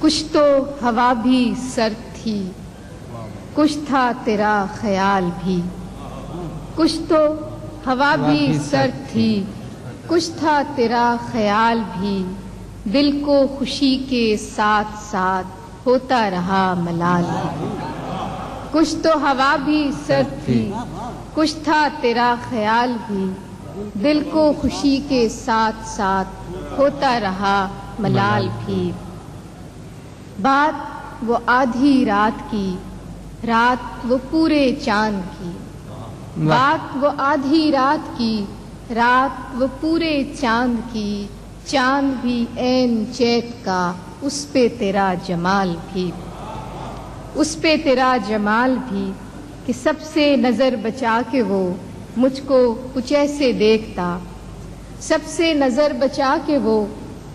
کچھ تو ہوا بھی سرد تھی، کچھ تھا تیرا خیال بھی۔ کچھ تو ہوا بھی سرد تھی، کچھ تھا تیرا خیال بھی۔ دل کو خوشی کے ساتھ ساتھ ہوتا رہا ملال بھی۔ کچھ تو ہوا بھی سرد تھی، کچھ تھا تیرا خیال بھی۔ دل کو خوشی کے ساتھ ساتھ ہوتا رہا ملال بھی۔ بات وہ آدھی رات کی، رات وہ پورے چاند کی۔ بات وہ آدھی رات کی، رات وہ پورے چاند کی۔ چاند بھی عین چیت کا، اس پہ تیرا جمال بھی۔ اس پہ تیرا جمال بھی کہ سب سے نظر بچا کے وہ مجھ کو کچھ ایسے دیکھتا۔ سب سے نظر بچا کے وہ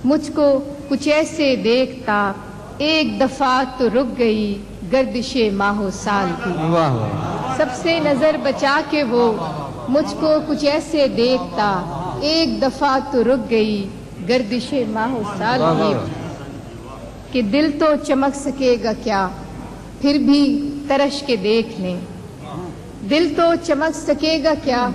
مجھ کو کچھ ایسے دیکھتا۔ ایک دفعہ تو رک گئی گردش ماہ و سال بھی۔ سب سے نظر بچا کے وہ مجھ کو کچھ ایسے دیکھتا۔ ایک دفعہ تو رک گئی گردش ماہ و سال بھی۔ کہ دل تو چمک سکے گا کیا، پھر بھی ترش کے دیکھ لیں۔ دل تو چمک سکے گا کیا،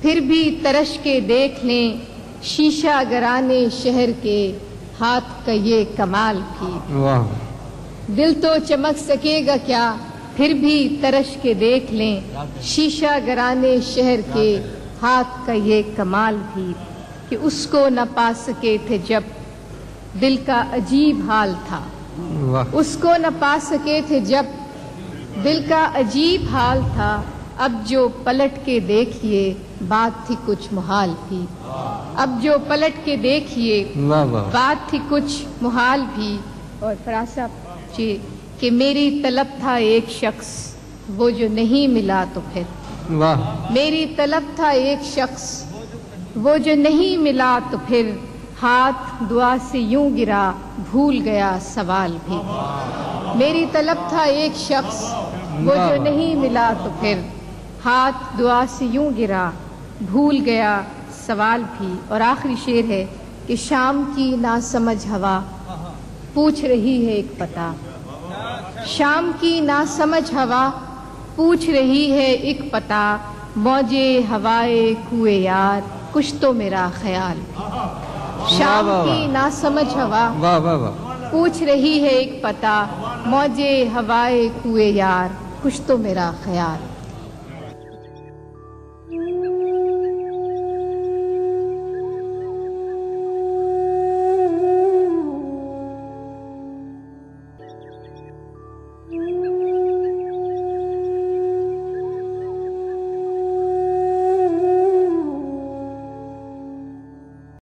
پھر بھی ترش کے دیکھ لیں۔ شیشہ گرانے شہر کے ہاتھ کا یہ کمال بھی۔ دل تو چمک سکے گا کیا، پھر بھی ترش کے دیکھ لیں۔ شیشہ گرانے شہر کے ہاتھ کا یہ کمال بھی کہ اس کو نہ پا سکے تھے جب دل کا عجیب حال تھا۔ اس کو نہ پا سکے تھے جب دل کا عجیب حال تھا۔ اب جو پلٹ کے دیکھیے بات تھی کچھ محال بھی۔ اب جو پلٹ کے دیکھیے بات تھی کچھ محال بھی۔ اور فراسہ کہ میری طلب تھا ایک شخص، وہ جو نہیں ملا تو پھر۔ میری طلب تھا ایک شخص، وہ جو نہیں ملا تو پھر۔ ہاتھ دعا سے یوں گرا بھول گیا سوال بھی۔ میری طلب تھا ایک شخص، وہ جو نہیں ملا تو پھر۔ ہاتھ دعا سے یوں گرا بھول گیا سوال بھی۔ اور آخری شعر ہے کہ شام کی ناسمجھ ہوا پوچھ رہی ہے ایک پتہ۔ شام کی ناسمجھ ہوا پوچھ رہی ہے ایک پتہ۔ موجے ہوائے کوئے یار کچھ تو میرا خیال بھی۔ شام کی ناسمجھ ہوا پوچھ رہی ہے ایک پتہ۔ موجے ہوائے کوئے یار کچھ تو میرا خیال۔